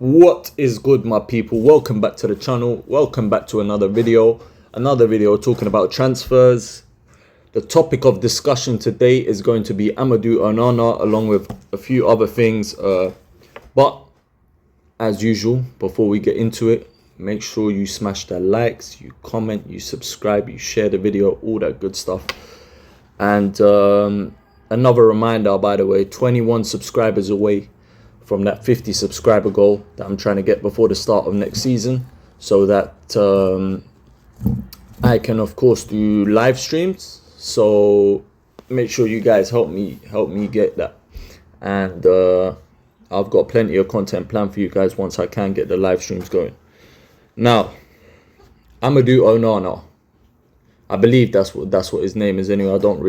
What is good, my people? Welcome back to the channel. Welcome back to another video talking about transfers. The topic of discussion today is going to be Amadou Onana along with a few other things, but as usual, before we get into it, make sure you smash the likes, you comment, you subscribe, you share the video, all that good stuff. And another reminder, by the way, 21 subscribers away from that 50 subscriber goal that I'm trying to get before the start of next season, so that I can of course do live streams. So make sure you guys help me get that, and I've got plenty of content planned for you guys once I can get the live streams going. Now, Amadou Onana, I believe that's what his name is anyway. I don't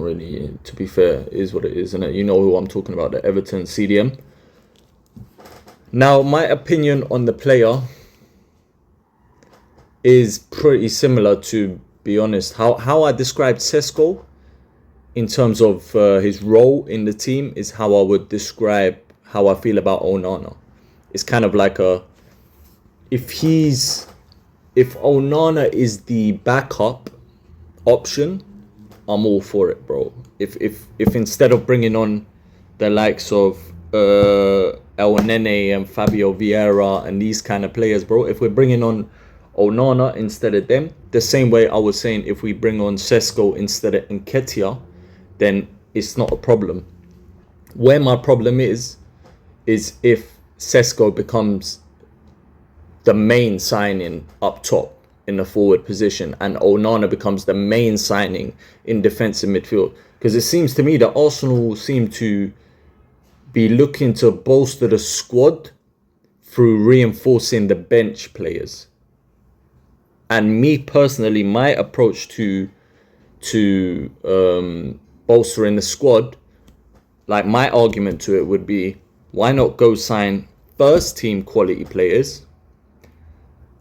really, to be fair, it is what it is, and you know who I'm talking about, the Everton CDM. Now, my opinion on the player is pretty similar, to be honest. How I described Sesko in terms of his role in the team is how I would describe how I feel about Onana. It's kind of like if Onana is the backup option, I'm all for it, bro. If instead of bringing on the likes of El Nene and Fabio Vieira and these kind of players, bro, if we're bringing on Onana instead of them, the same way I was saying if we bring on Sesko instead of Nketiah, then it's not a problem. Where my problem is if Sesko becomes the main signing up top in the forward position and Onana becomes the main signing in defensive midfield. Because it seems to me that Arsenal seem to be looking to bolster the squad through reinforcing the bench players. And me personally, my approach to bolstering the squad, like my argument to it would be, why not go sign first team quality players,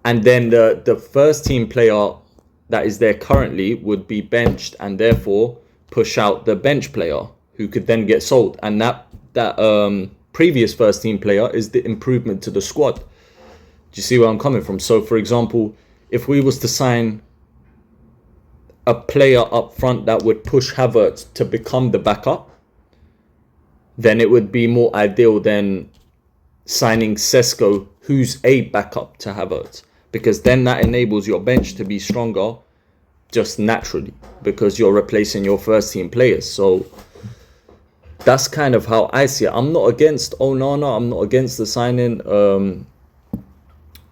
and then the first team player that is there currently would be benched, and therefore push out the bench player who could then get sold, and that previous first team player is the improvement to the squad. Do you see where I'm coming from? So for example, if we was to sign a player up front that would push Havertz to become the backup, then it would be more ideal than signing Sesko, who's a backup to Havertz, because then that enables your bench to be stronger just naturally, because you're replacing your first team players. So that's kind of how I see it. I'm not against Onana. I'm not against the signing.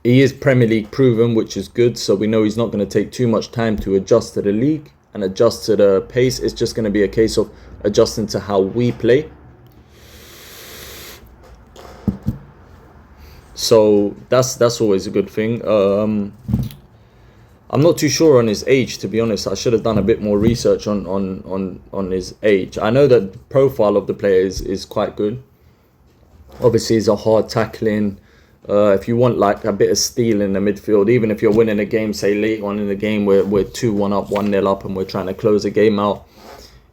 He is Premier League proven, which is good. So we know he's not going to take too much time to adjust to the league and adjust to the pace. It's just going to be a case of adjusting to how we play. So that's always a good thing. I'm not too sure on his age, to be honest. I should have done a bit more research on his age. I know that the profile of the player is quite good. Obviously, he's a hard tackling. If you want like a bit of steel in the midfield, even if you're winning a game, say late on in the game, we're 2-1 up, 1-0 up, and we're trying to close the game out,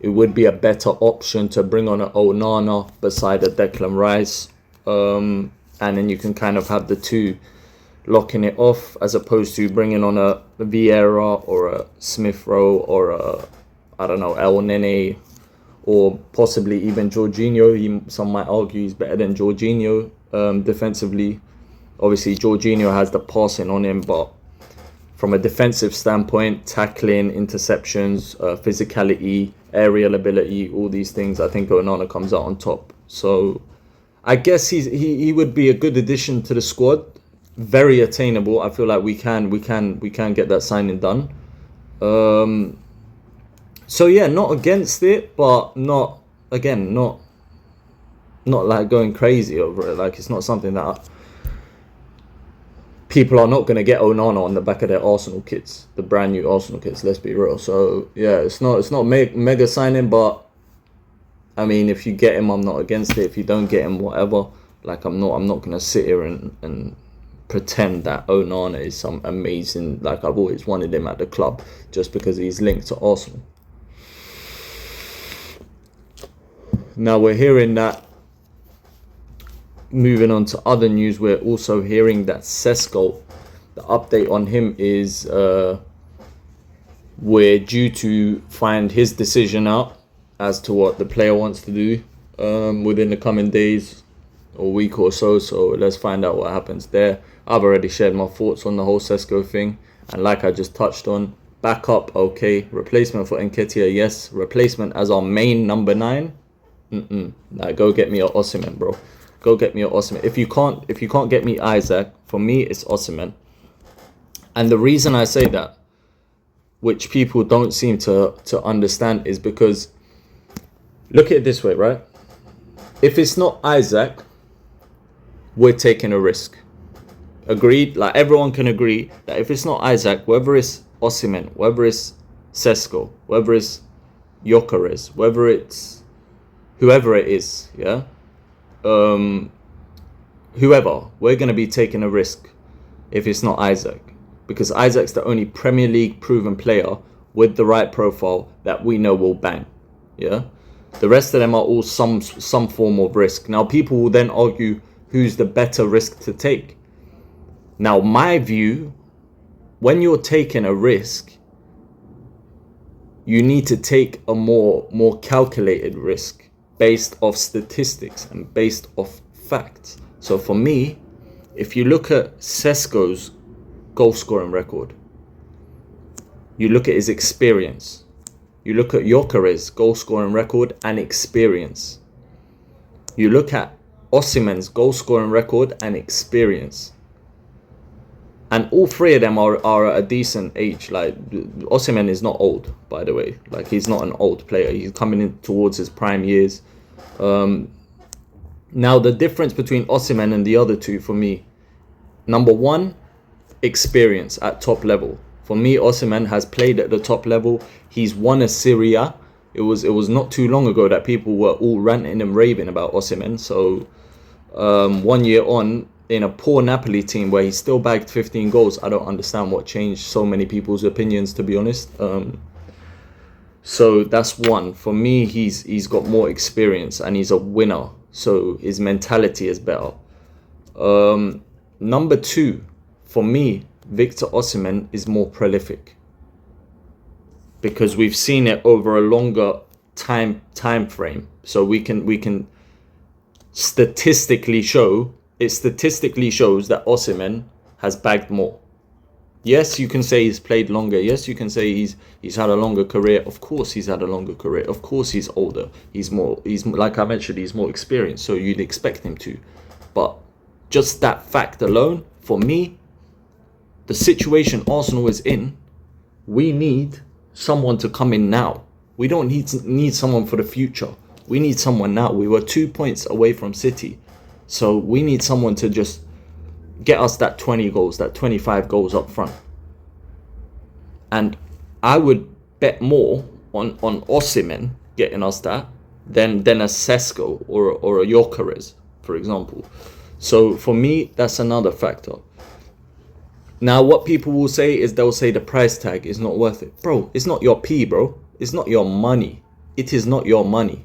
it would be a better option to bring on an Onana beside a Declan Rice. And then you can kind of have the two locking it off, as opposed to bringing on a Vieira or a Smith Rowe or a, I don't know, El Nene, or possibly even Jorginho. Some might argue he's better than Jorginho defensively. Obviously, Jorginho has the passing on him, but from a defensive standpoint, tackling, interceptions, physicality, aerial ability, all these things, I think Onana comes out on top. So I guess he would be a good addition to the squad. Very attainable. I feel like we can get that signing done. So yeah, not against it, but not like going crazy over it. Like, it's not something that people are not going to get Onana on the back of their Arsenal kits, the brand new Arsenal kits. Let's be real. So yeah, it's not mega signing, but I mean, if you get him, I'm not against it. If you don't get him, whatever. Like, I'm not going to sit here and pretend that Onana is some amazing, like I've always wanted him at the club just because he's linked to Arsenal. Now we're hearing that moving on to other news, we're also hearing that Sesko, the update on him is we're due to find his decision out as to what the player wants to do within the coming days or week or so. So let's find out what happens there. I've already shared my thoughts on the whole Sesko thing, and like I just touched on, backup okay, replacement for Nketiah yes, replacement as our main number 9. Like, go get me a Osimhen, bro. Go get me a Osimhen. If you can't get me Isaac, for me it's Osimhen. And the reason I say that, which people don't seem to understand, is because look at it this way, right? If it's not Isaac, we're taking a risk. Agreed? Like, everyone can agree that if it's not Isaac, whether it's Osimhen, whether it's Sesko, whether it's Gyökeres, whether it's whoever it is, yeah? Whoever, we're going to be taking a risk if it's not Isaac. Because Isaac's the only Premier League proven player with the right profile that we know will bang, yeah? The rest of them are all some form of risk. Now, people will then argue who's the better risk to take. Now, my view, when you're taking a risk, you need to take a more calculated risk based off statistics and based off facts. So for me, if you look at Sesko's goal scoring record, you look at his experience, you look at Gyökeres' goal scoring record and experience, you look at Osimhen's goal scoring record and experience, and all three of them are at a decent age. Like, Osimhen is not old, by the way. Like, he's not an old player. He's coming in towards his prime years. Now, the difference between Osimhen and the other two, for me, number one, experience at top level. For me, Osimhen has played at the top level. He's won a Serie A. It was not too long ago that people were all ranting and raving about Osimhen. So 1 year on, in a poor Napoli team where he still bagged 15 goals, I don't understand what changed so many people's opinions, to be honest. So that's one. For me, he's got more experience and he's a winner. So his mentality is better. Number two, for me, Victor Osimhen is more prolific, because we've seen it over a longer time frame. So we can statistically show, it statistically shows that Osimhen has bagged more. Yes, you can say he's played longer. Yes, you can say he's had a longer career. Of course he's had a longer career. Of course he's older. He's like I mentioned, he's more experienced, so you'd expect him to. But just that fact alone, for me, the situation Arsenal is in, we need someone to come in now. We don't need someone for the future. We need someone now. We were 2 points away from City. So we need someone to just get us that 20 goals, that 25 goals up front. And I would bet more on Osimhen getting us that than a Sesko or a Gyökeres, for example. So for me, that's another factor. Now, what people will say is they'll say the price tag is not worth it. Bro, it's not your P, bro. It's not your money. It is not your money.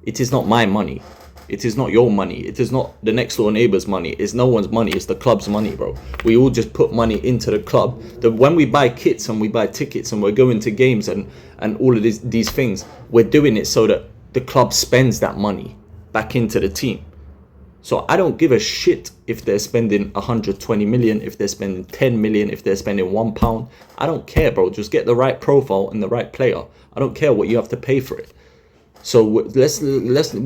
It is not my money. It is not your money. It is not the next door neighbor's money. It's no one's money. It's the club's money, bro. We all just put money into the club. When we buy kits and we buy tickets and we're going to games and all of these things, we're doing it so that the club spends that money back into the team. So I don't give a shit if they're spending 120 million, if they're spending 10 million, if they're spending £1. I don't care, bro. Just get the right profile and the right player. I don't care what you have to pay for it. So we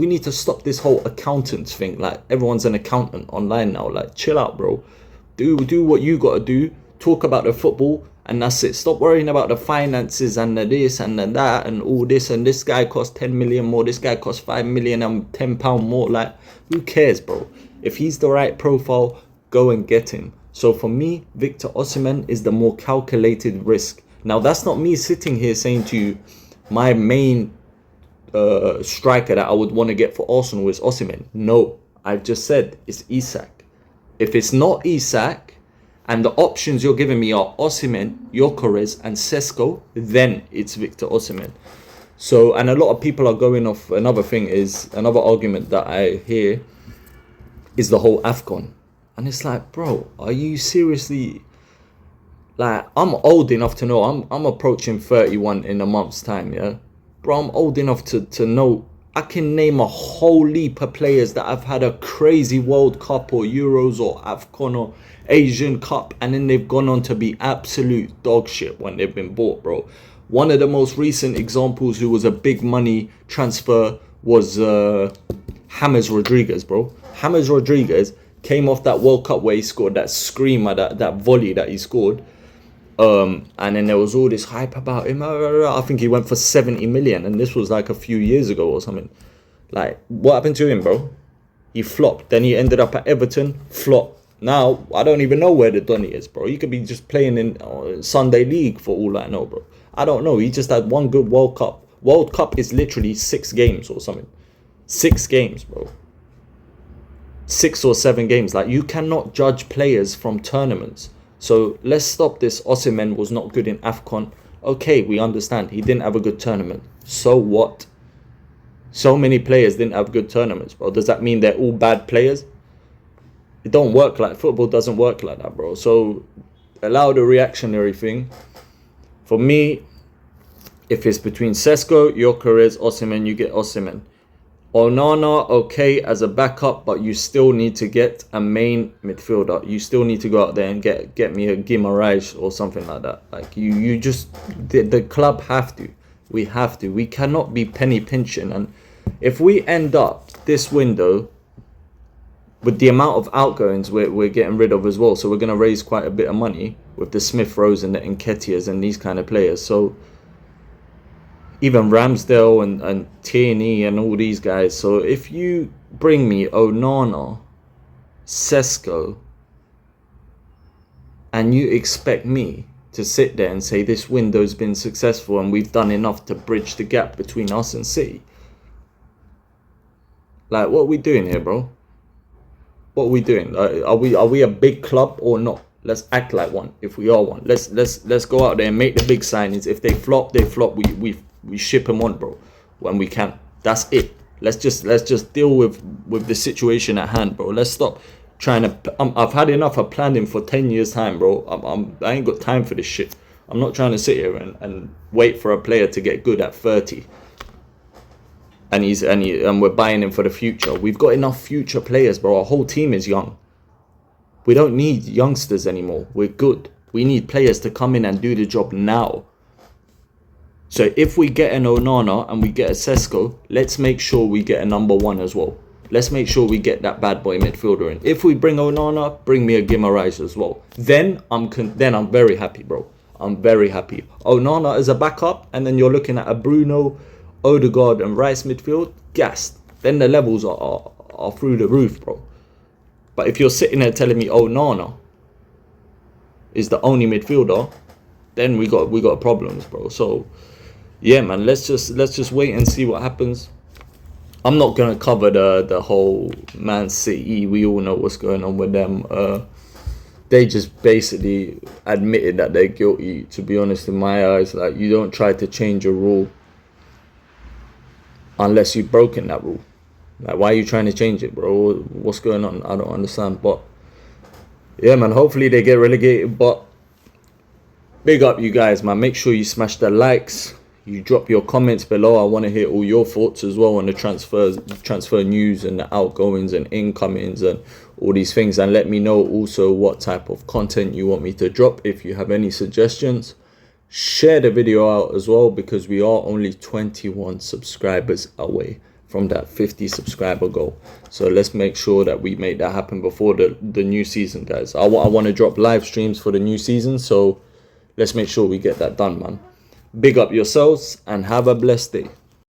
need to stop this whole accountants thing. Like, everyone's an accountant online now. Like, chill out, bro. Do what you gotta do. Talk about the football, and that's it. Stop worrying about the finances and the this and the that and all this. And this guy costs 10 million more. This guy costs 5 million and £10 more. Like, who cares, bro? If he's the right profile, go and get him. So for me, Victor Osimhen is the more calculated risk. Now, that's not me sitting here saying to you, my main striker that I would want to get for Arsenal is Osimhen. No, I've just said it's Isak. If it's not Isak, and the options you're giving me are Osimhen, Gyökeres and Sesko, then it's Victor Osimhen. So, and a lot of people are going off, another thing is, another argument that I hear is the whole AFCON. And it's like, bro, are you seriously... Like, I'm old enough to know, I'm approaching 31 in a month's time, yeah? Bro, I'm old enough to know, I can name a whole leap of players that have had a crazy World Cup or Euros or AFCON or Asian Cup, and then they've gone on to be absolute dog shit when they've been bought, bro. One of the most recent examples who was a big money transfer was James Rodriguez, bro. James Rodriguez came off that World Cup where he scored that screamer, that volley that he scored. And then there was all this hype about him. I think he went for 70 million, and this was like a few years ago or something. Like, what happened to him, bro? He flopped. Then he ended up at Everton, flopped. Now, I don't even know where the Donny is, bro. He could be just playing in Sunday League for all I know, bro. I don't know. He just had one good World Cup. World Cup is literally 6 games or something. 6 games, bro. 6 or 7 games. Like, you cannot judge players from tournaments. So let's stop this. Osimhen was not good in AFCON. Okay, we understand. He didn't have a good tournament. So what? So many players didn't have good tournaments, bro. Does that mean they're all bad players? It don't work like... Football doesn't work like that, bro. So allow the reactionary thing. For me, if it's between Sesko, Gyökeres, Osimhen, you get Osimhen. Onana, okay, as a backup, but you still need to get a main midfielder. You still need to go out there and get me a Guimaraes or something like that. Like, you just... The club have to. We have to. We cannot be penny pinching. And if we end up this window with the amount of outgoings we're getting rid of as well, so we're going to raise quite a bit of money with the Smith Rowes and the Nketiahs and these kind of players. So even Ramsdale and Tierney and all these guys. So if you bring me Onana, Sesko, and you expect me to sit there and say this window's been successful and we've done enough to bridge the gap between us and City, like, what are we doing here, bro? What are we doing? Are we a big club or not? Let's act like one. If we are one, let's go out there and make the big signings. If they flop, they flop. We ship them on, bro, when we can. That's it. Let's just deal with the situation at hand, bro. Let's stop trying to... I've had enough of planning for 10 years time, bro. I ain't got time for this shit. I'm not trying to sit here and wait for a player to get good at 30. And we're buying him for the future. We've got enough future players, bro. Our whole team is young. We don't need youngsters anymore. We're good. We need players to come in and do the job now. So if we get an Onana and we get a Sesko, let's make sure we get a number 1 as well. Let's make sure we get that bad boy midfielder in. If we bring Onana, bring me a Guimaraes as well. Then I'm very happy, bro. I'm very happy. Onana as a backup, and then you're looking at a Bruno, Odegaard and Rice midfield, gassed. Then the levels are through the roof, bro. But if you're sitting there telling me Onana is the only midfielder, then we got problems, bro. So yeah, man, let's just wait and see what happens. I'm not gonna cover the whole Man City. We all know what's going on with them. They just basically admitted that they're guilty. To be honest, in my eyes, like, you don't try to change a rule unless you've broken that rule. Like, why are you trying to change it, bro? What's going on? I don't understand. But yeah, man, hopefully they get relegated. But big up you guys, man. Make sure you smash the likes. You drop your comments below. I want to hear all your thoughts as well on the transfer news and the outgoings and incomings and all these things. And let me know also what type of content you want me to drop. If you have any suggestions, share the video out as well, because we are only 21 subscribers away from that 50 subscriber goal. So let's make sure that we make that happen before the new season, guys. I want to drop live streams for the new season, so let's make sure we get that done, man. Big up yourselves and have a blessed day.